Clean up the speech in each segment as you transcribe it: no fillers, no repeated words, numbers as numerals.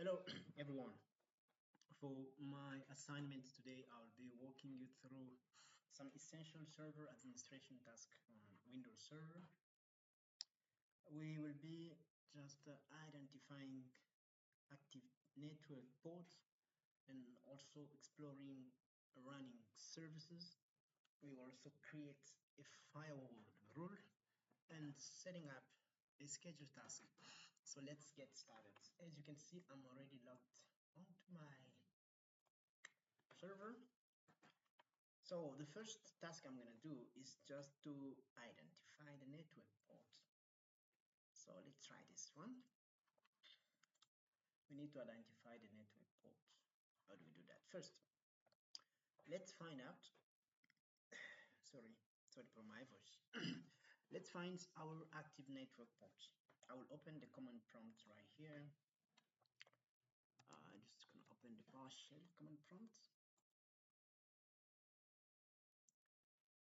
Hello everyone. For my assignment today, I'll be walking you through some essential server administration tasks on Windows Server. We will be just identifying active network ports and also exploring running services. We will also create a firewall rule and setting up a schedule task. So let's get started. As you can see, I'm already logged onto my server. So the first task I'm gonna do is just to identify the network port. So let's try this one. We need to identify the network port. How do we do that? First, let's find out, sorry for my voice. Let's find our active network ports. I will open the command prompt right here. I'm just gonna open the PowerShell command prompt.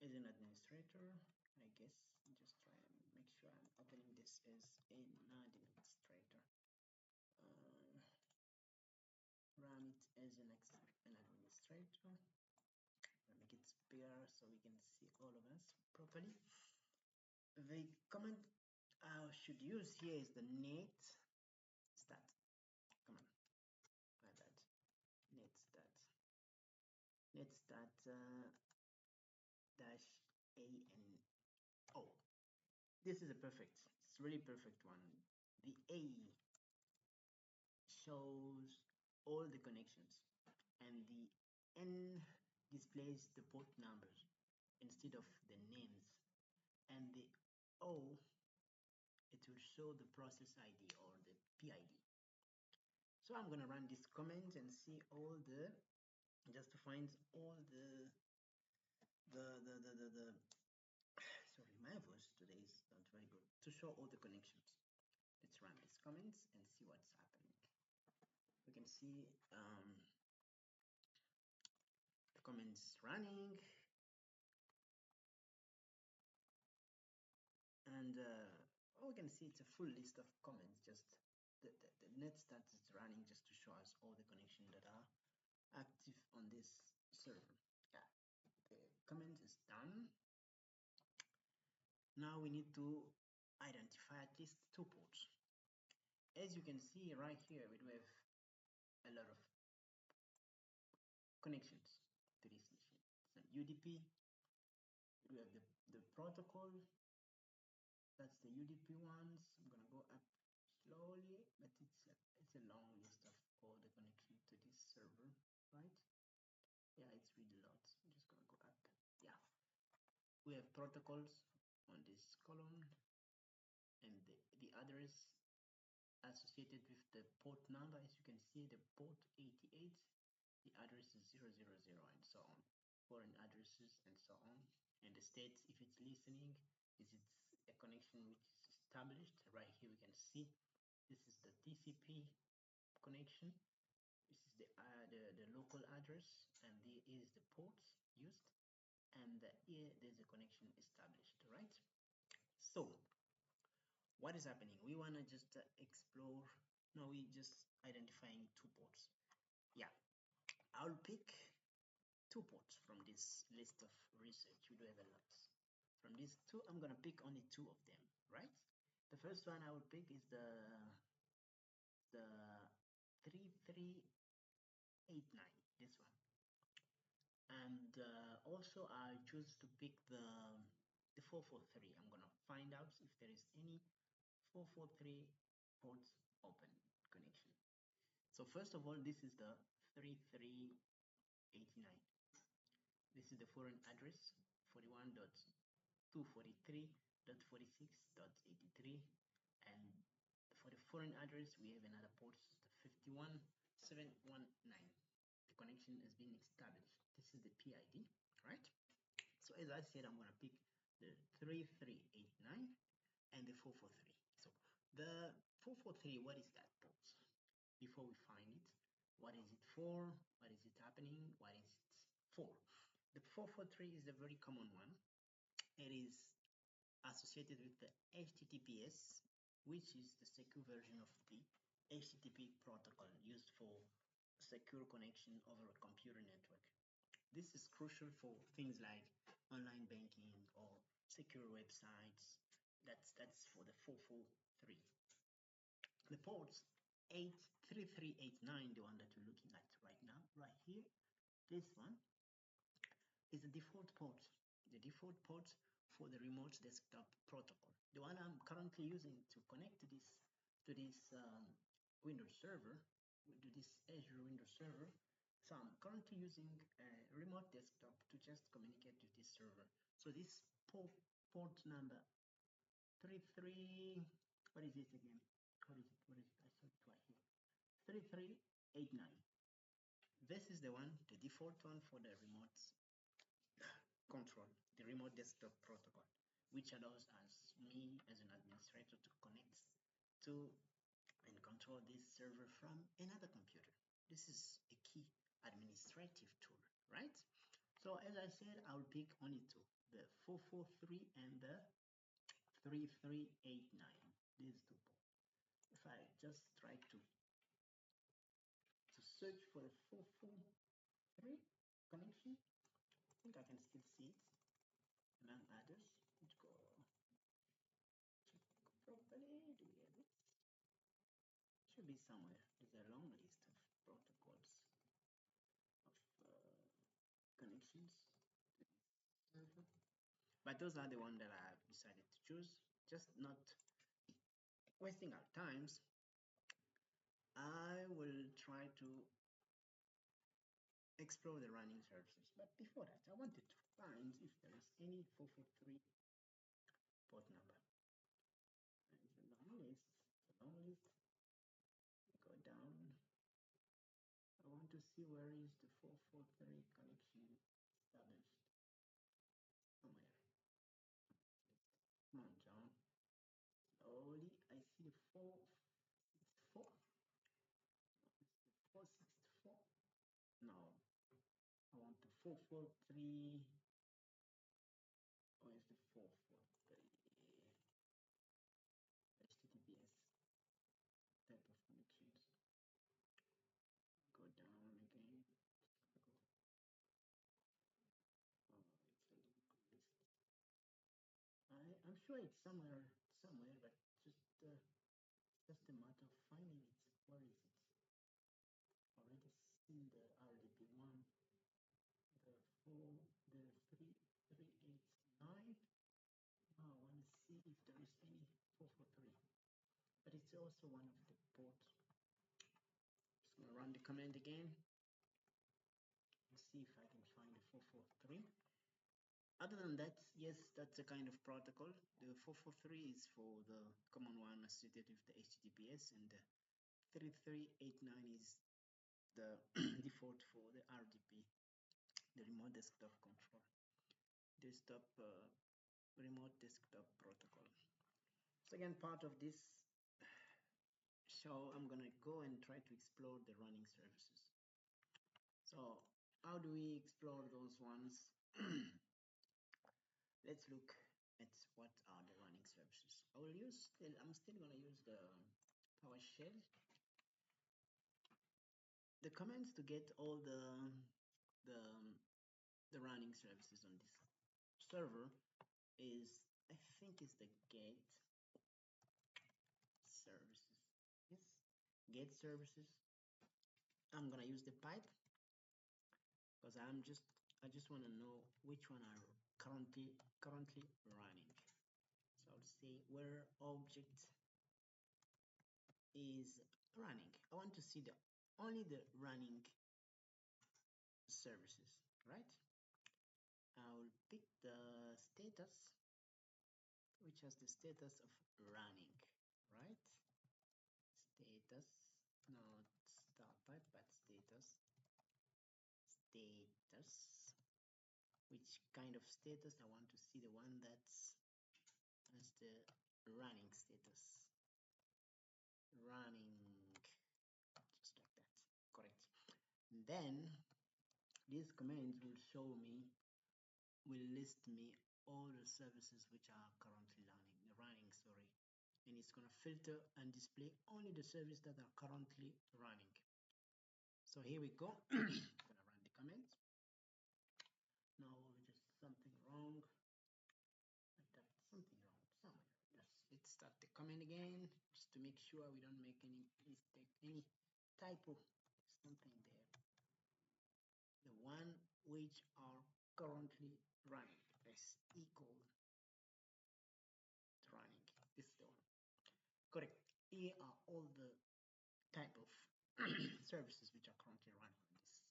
As an administrator, I guess just try and make sure I'm opening this as an administrator. Run it as an administrator. Make it bigger so we can see all of us properly. The command I should use here is the net stat command. My bad. Net stat dash a and o. This is a perfect. It's really perfect one. The A shows all the connections, and the N displays the port numbers instead of the names, and the O, it will show the process ID or the PID. So I'm gonna run this command and see all the, just to find all the sorry, my voice today is not very good, to show all the connections. Let's run these comments and see what's happening. You can see the comments running, and we can see it's a full list of comments. Just the net stat is running just to show us all the connections that are active on this server. Yeah, the comment is done. Now we need to identify at least two ports. As you can see right here, we do have a lot of connections to this machine. Some UDP. We have the protocol. That's the UDP ones. I'm gonna go up slowly, but it's a long list of all the connections to this server, right? Yeah, it's really a lot. I'm just gonna go up. Yeah, we have protocols on this column, and the address associated with the port number. As you can see, the port 88, the address is 000, and so on. Foreign addresses and so on. And the states, if it's listening, is it's a connection which is established. Right here we can see this is the TCP connection. This is the local address, and there is the ports used, and here there's a connection established, right? So what is happening? We want to just explore. No, we just identifying two ports. Yeah, I'll pick two ports from this list of research. We do have a lot. From these two, I'm gonna pick only two of them, right? The first one I will pick is the 3389, this one. And also I choose to pick the 443. I'm gonna find out if there is any 443 ports open connection. So first of all, this is the 3389. This is the foreign address 41.243.46.83, and for the foreign address we have another port, the 51719. The connection has been established. This is the PID, right? So as I said, I'm going to pick the 3389 and the 443. So the 443, what is that port? Before we find it, what is it for? What is it happening? What is it for? The 443 is a very common one. It is associated with the HTTPS, which is the secure version of the HTTP protocol used for secure connection over a computer network. This is crucial for things like online banking or secure websites. That's for the 443. The ports 83389, the one that we're looking at right now, right here. This one is the default port. The default port for the remote desktop protocol. The one I'm currently using to connect to this Windows server, to this Azure Windows server. So I'm currently using a remote desktop to just communicate with this server. So this port number 33, what is it again? What is it? What is it? I saw it right here. 3389. This is the one, the default one for the remote control, the remote desktop protocol, which allows us, me as an administrator, to connect to and control this server from another computer. This is a key administrative tool, right? So as I said, I'll pick only two, the 443 and the 3389. These two. If I just try to search for the 443 connection, I think I can still see it among others. Let's go properly. Do we have it? Should be somewhere. There's a long list of protocols of connections to this server. But those are the ones that I have decided to choose. Just not wasting our times. I will try to explore the running services. But before that, I wanted to find if there is any 443 port number. It's a long list. It's a long list. Go down. I want to see where is the 443 connection established. Somewhere. Come on, John. Slowly. I see the 464. No, it's the 464. No. I want the 443. Where's the 443? HTTPS type of connections. Go down again. Oh, it's a long list. I'm sure it's somewhere, but just a matter of finding it. Where is it? Already seen the RDP1, the 3389. Now I want to see if there is any 443. But it's also one of the ports. Just gonna run the command again and see if I can find the 443. Other than that, yes, that's a kind of protocol. The 443 is for the common one associated with the HTTPS, and the 3389 is the default for the RDP, the remote desktop control, remote desktop protocol. Second part of this show, I'm gonna go and try to explore the running services. So how do we explore those ones? Let's look at what are the running services. I'm still gonna use the PowerShell. The commands to get all the running services on this server is, I think, is the get services. Yes, get services. I'm gonna use the pipe because I just want to know which one are currently running. So I'll say where object is running. I want to see only the running services, right? I'll pick the status, which has the status of running, right? Status, not start type, but status. Which kind of status? I want to see the one that's the running status. Running, just like that, correct. And then these commands will list me all the services which are currently running, any it's going to filter and display only the services that are currently running. So here we go. I'm going to run the command. Now just something wrong. I typed something wrong somewhere. Let's start the command again, just to make sure we don't make any mistake, any typo, something there. The one which are currently running. Press equal to running. This is the one. Correct. Here are all the type of services which are currently running on this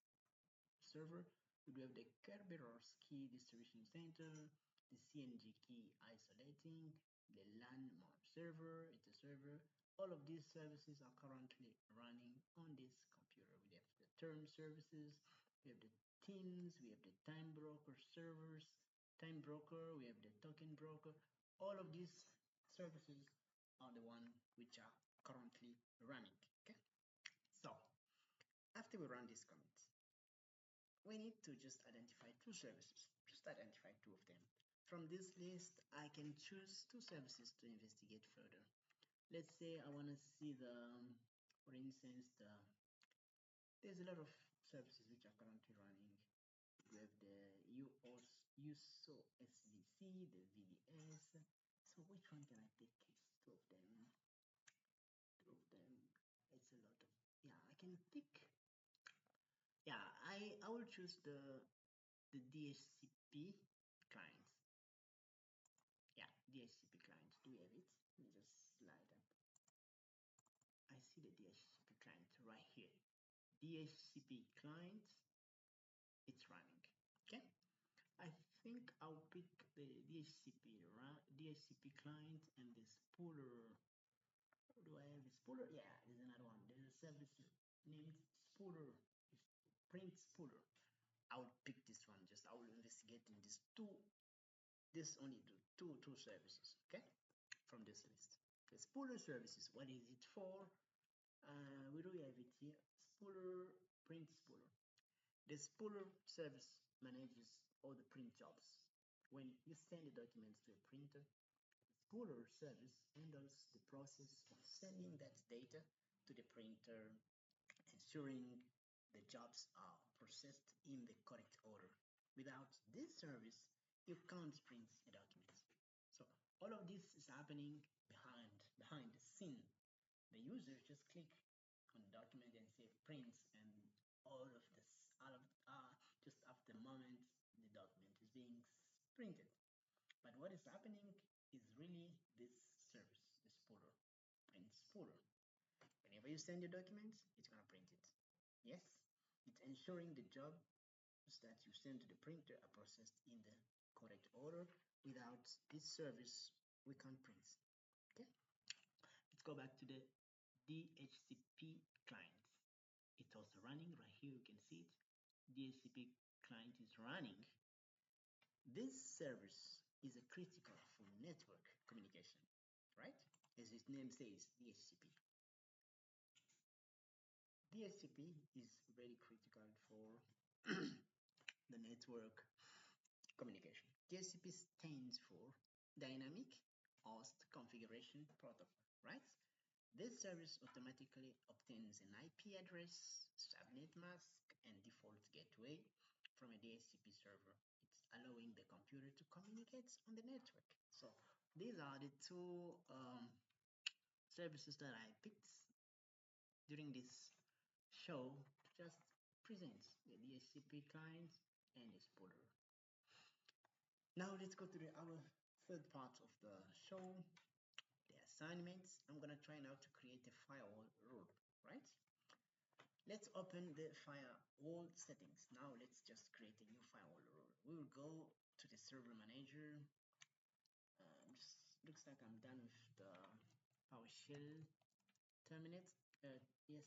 server. We do have the Kerberos key distribution center, the CNG key isolating, the LAN map server, it's a server. All of these services are currently running on this computer. We have the term services, we have the teams, we have the time broker servers, time broker, we have the token broker. All of these services are the one which are currently running. Okay, so after we run this command, we need to just identify two services, just identify two of them. From this list, I can choose two services to investigate further. Let's say I want to see for instance, there's a lot of services which are currently running. We have the USO SVC, the VDS. So which one can I pick? Two of them. Two of them. It's a lot of, yeah, I can pick. Yeah, I will choose the DHCP clients. Yeah, DHCP clients. Do we have it? Let me just slide up. I see the DHCP client right here. DHCP client, it's running. Okay. I think I'll pick the DHCP client and the spooler. Do I have a spooler? Yeah, there's another one. There's a service named spooler. Print spooler. I will pick this one. Just I will investigate in these two. This only do two services. Okay, from this list. The spooler services. What is it for? We do have it here. Spooler, print spooler. The spooler service manages all the print jobs. When you send the documents to a printer, the spooler service handles the process of sending that data to the printer, ensuring the jobs are processed in the correct order. Without this service, you can't print a document. So all of this is happening behind the scene. The user just click on the document and say print, and all of this, just after the moment the document is being printed. But what is happening is really this service, the spooler, print spooler. Whenever you send your documents, it's gonna print it. Yes, it's ensuring the job that you send to the printer are processed in the correct order. Without this service, we can't print. Okay, let's go back to the DHCP client. It's also running right here. You can see it. DHCP client is running. This service is a critical for network communication, right? As its name says, DHCP. DHCP is very critical for the network communication. DHCP stands for Dynamic Host Configuration Protocol, right? This service automatically obtains an IP address, subnet mask, and default gateway from a DHCP server. It's allowing the computer to communicate on the network. So these are the two services that I picked during this show to just present the DHCP client and the spooler. Now let's go to our third part of the show, the assignments. I'm gonna try now to create a firewall rule, right? Let's open the firewall settings. Now let's just create a new firewall rule. We will go to the server manager. Looks like I'm done with the PowerShell terminate. Yes,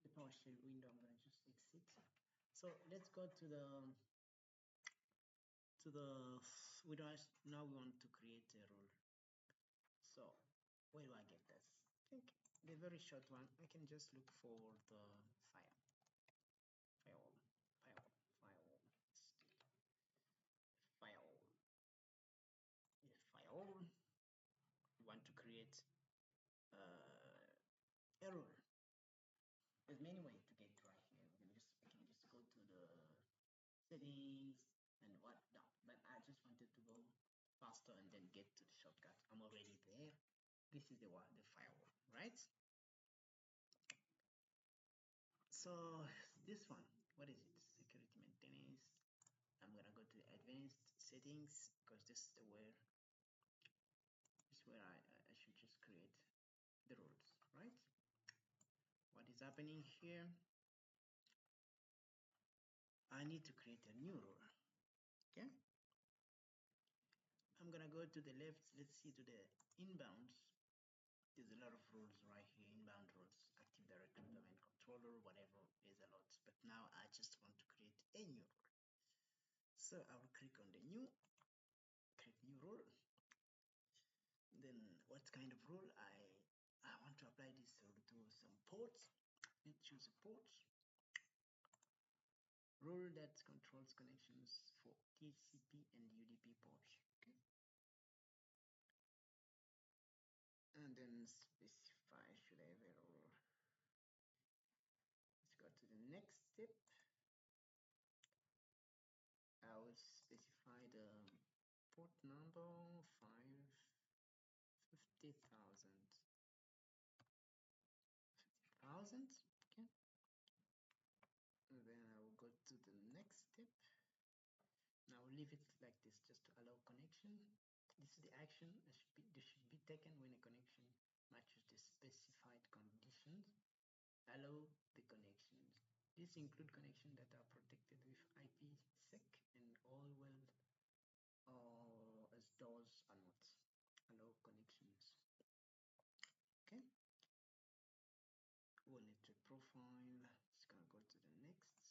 the PowerShell window. I'm gonna just exit. So let's go to the now we want to create a rule. So where do I get this? I think the very short one, I can just look for the firewall, firewall. create a rule. There's many ways to get right here. We can just go to the settings and whatnot. But I just wanted to go faster and then get to the shortcut. I'm already there. This is the one, the firewall, right? So this one, what is it? Security maintenance. I'm gonna go to the advanced settings because this is where I should just create the rules, right? What is happening here? I need to create a new rule. Okay. I'm gonna go to the left. Let's see to the inbounds. There's a lot of rules right here. Inbound rules, Active Directory, domain controller, whatever. There's a lot. But now I just want to create a new rule. So I will click on the create new rule. Then what kind of rule I want to apply this rule to some ports. Let's choose a port. Rule that controls connections for TCP and UDP ports. Okay. And then specify, should I have a rule? Let's go to the next step. I will specify the port number 50,000. Okay. And then I will go to the next step. Now leave it like this just to allow connection. This is the action that should be taken when a connection matches the specified conditions. Allow the connections. These include connections that are protected with IPsec and all well or as doors are not. Allow connections. Okay. We'll network profile. It's gonna go to the next.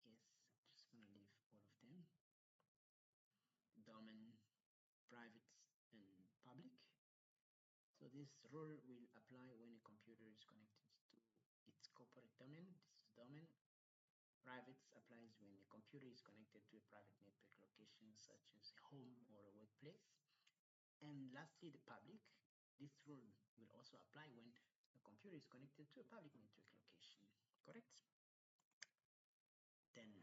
Yes, just gonna leave all of them. Domain, private, and public. So this rule will apply when a computer is connected to its corporate domain. This is domain. Private applies when a computer is connected to a private network location such as a home or a workplace. And lastly, the public. This rule will also apply when a computer is connected to a public network location. Correct? Then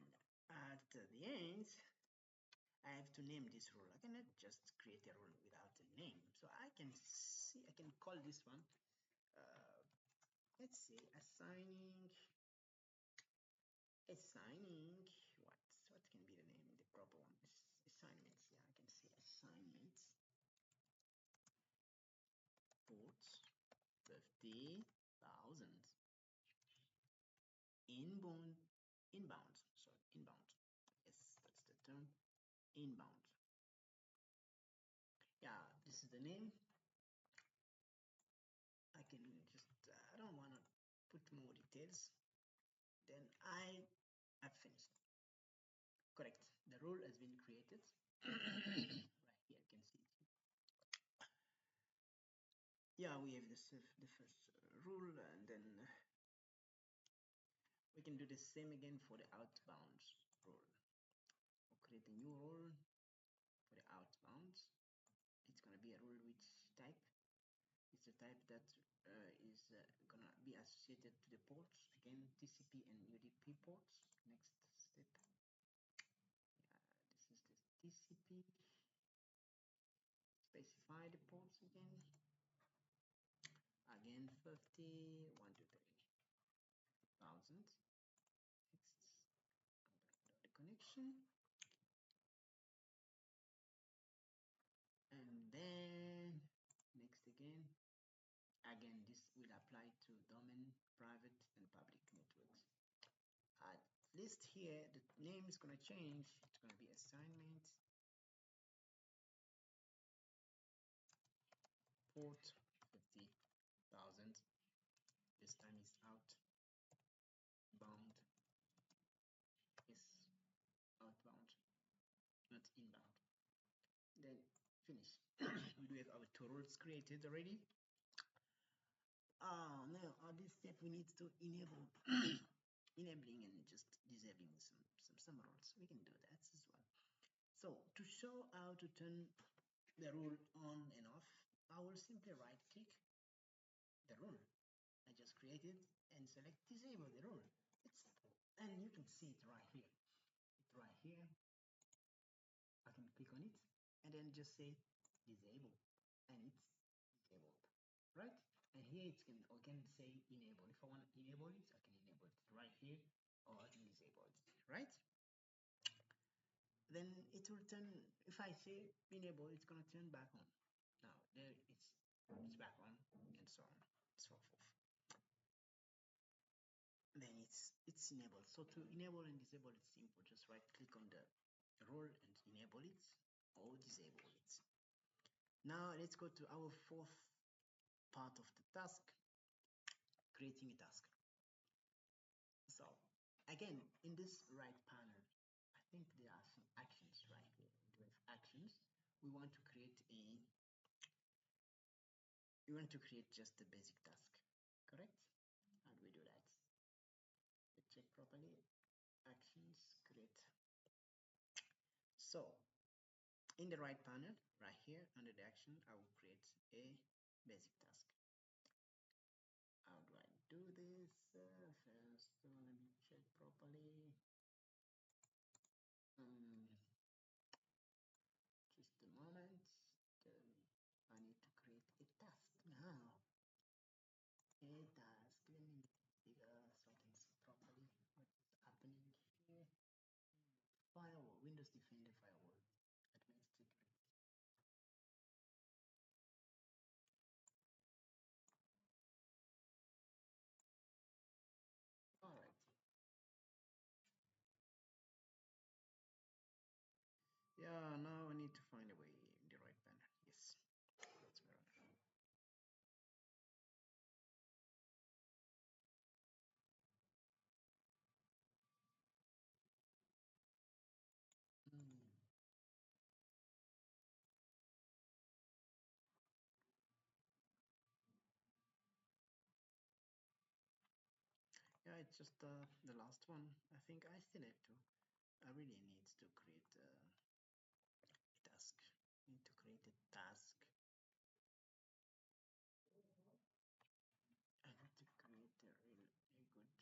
at the end, I have to name this rule. I cannot just create a rule without a name. So I can call this one, let's say assigning, what can be the name, the proper one? Assignments. Yeah, I can say assignments ports 50,000 inbound, sorry, inbound. Yes, that's the term, inbound. Yeah, this is the name. I can just, I don't want to put more details. Then I have finished. Correct. The rule has been created. Right here, you can see it. Yeah, we have the first rule, and then we can do the same again for the outbound rule. We'll create a new rule for the outbound. It's going to be a rule which type. It's a type that is going to be associated to the ports. Again, TCP and UDP ports. Next step. Yeah, this is the TCP. Specify the ports again. Again, 50, 1, 2, 3,000. Next, the connection. And then next again, this will apply to domain, private, and public networks. At least here, the name is going to change. It's going to be assignment port 50,000. This time is outbound. Yes, outbound, not inbound. Then finish. We do have our two rules created already. Now on this step we need to enable enabling and just disabling some rules. We can do that as well. So to show how to turn the rule on and off, I will simply right click the rule I just created and select disable the rule. It's simple. And you can see it right here. It's right here. I can click on it and then just say disable and it's disabled, right? And here it can again say enable. If I want to enable it, I can enable it right here, or I can disable it, right? Then it will turn, if I say enable, it's gonna turn back on. Now there it's back on and so on, so forth. Then it's enabled. So to enable and disable, it's simple. Just right click on the role and enable it or disable it. Now let's go to our fourth part of the task, creating a task. So again, in this right panel, I think there are some actions right here. We have actions. We want to create just a basic task, correct? How do we do that? Let's check properly. Actions, create. So in the right panel, right here under the action, I will create a basic task. How do I do this? First, let me check properly. Just a moment. I need to create a task now. A task. Let me make it bigger so I can see properly what is happening here. Firewall, Windows Defender Firewall, Advanced Security. All right. Yeah, now I need to find a way in the right panel. Yes, that's better. Hmm. Yeah, it's just the last one. I think I still have to. I really need to create a task. I need to create a task. I need to create a good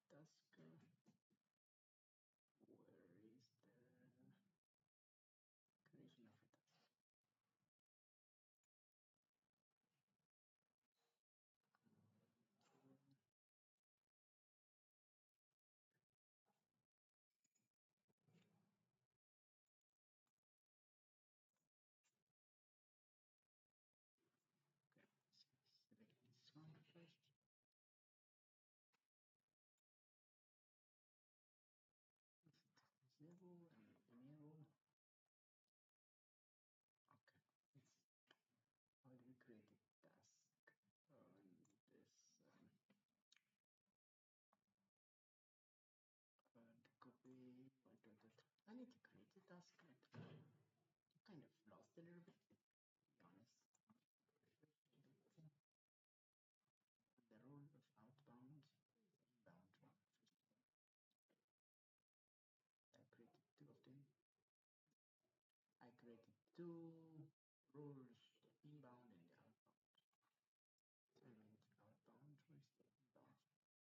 first task. Where is the creation of a task? Okay, select this one first. Disable and enable. Okay, how do we create a task on this? Copy. I need to create a task. I'm kind of lost a little bit, to be honest. The role of outbound is inbound one. I created two of them. I created two roles, the inbound and the outbound. So I need outbound. Where's the inbound? Okay,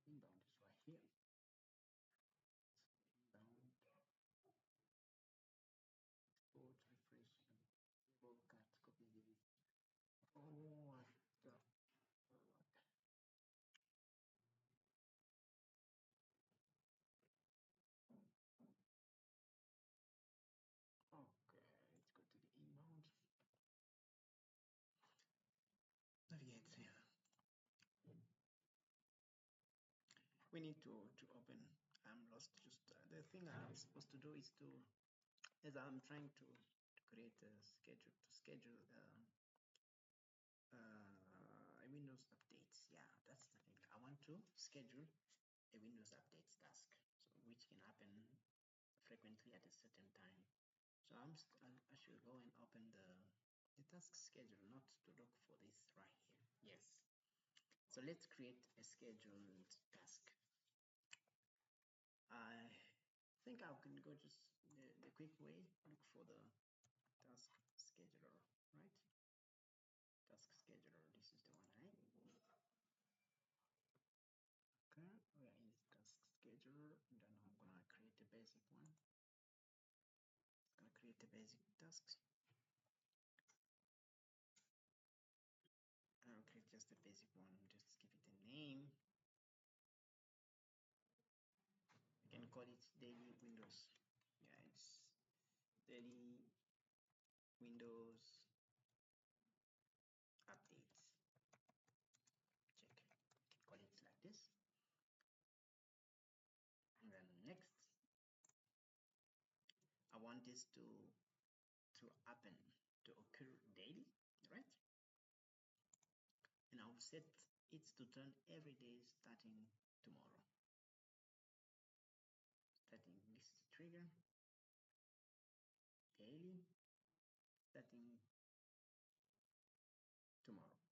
inbound is right here. Inbound, export, refresh, and enable, cut, copy, delete. Oh, what the forward. Okay, let's go to the inbound. Navigate here. We need to open. I'm lost. Just the thing I'm supposed to do is to, as I'm trying to create a schedule a Windows updates. Yeah, that's the thing. I want to schedule a Windows updates task, so which can happen frequently at a certain time. So I should go and open the task schedule, not to look for this right here. Yes. So let's create a scheduled task. I think I can go just quick way, look for the task scheduler, right? Task scheduler, this is the one, right? Okay, we are in the task scheduler, and then I'm gonna create the basic one. It's gonna create the basic tasks. I'll create just the basic one, just give it a name. You can call it daily Windows. Yeah, it's daily Windows updates. Check. You can call it like this. And then next, I want this to happen, to occur daily, right? And I'll set it to turn every day starting tomorrow. Starting this trigger daily, starting tomorrow.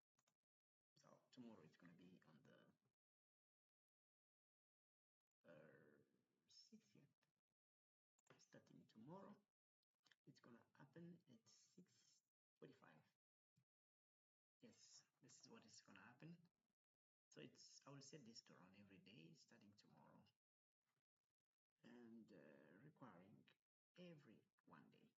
So tomorrow it's gonna be on the 6th. Starting tomorrow, it's gonna happen at 6:45. Yes, this is what is gonna happen. So I will set this to run every day starting tomorrow, and requiring every one day.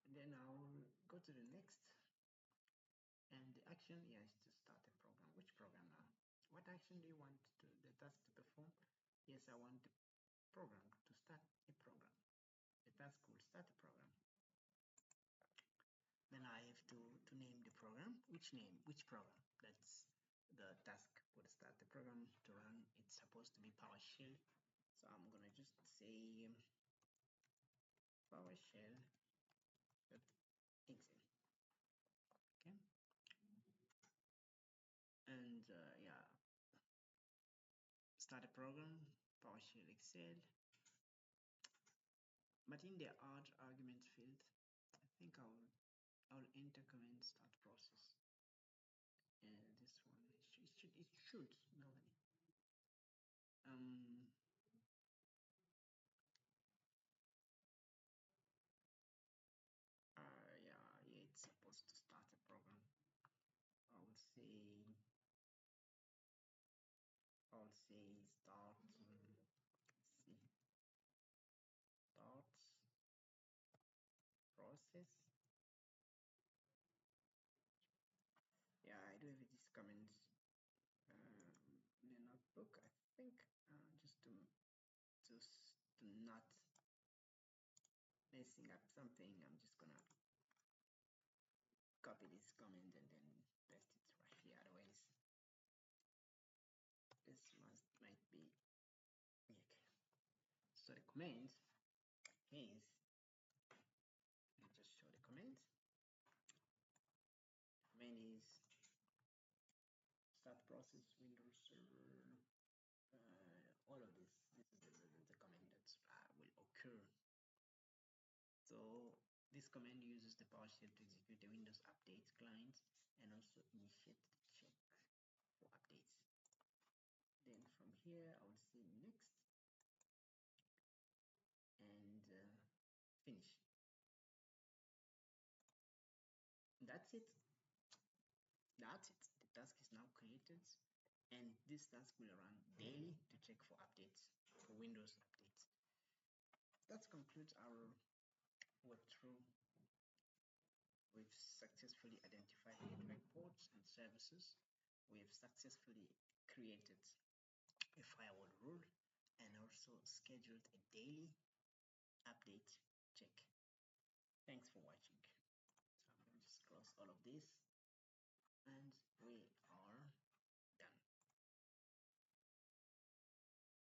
And then I'll go to the next, and the action here is to start a program. Which program now? What action do you want the task to perform? Yes, I want the program to start a program. The task will start a program. Then I have to name the program. Which name? Which program? That's the task would start the program to run. It's supposed to be PowerShell. So I'm gonna just say PowerShell.exe. Okay. And yeah, start a program, PowerShell Excel. But in the add argument field, I think I'll enter command start process. And this one it should normally. Yeah, it's supposed to start a program. I would say start. Let's see, start process. Yeah, I do have this comment in a notebook. I think just to not messing up something, I'm just gonna copy this comment and then paste it right here. Otherwise, this might be okay. So the command is, let me just show the command. Command is start process Windows Server. All of this is the command that will occur. So this command uses the PowerShell to execute the Windows Updates client and also initiate the check for updates. Then from here, I will say next and finish. That's it. That's it. The task is now created, and this task will run daily to check for updates, for Windows updates. That concludes our walkthrough. We've successfully identified network ports and services. We've successfully created a firewall rule and also scheduled a daily update check. Thanks for watching. So I'm going to just close all of this.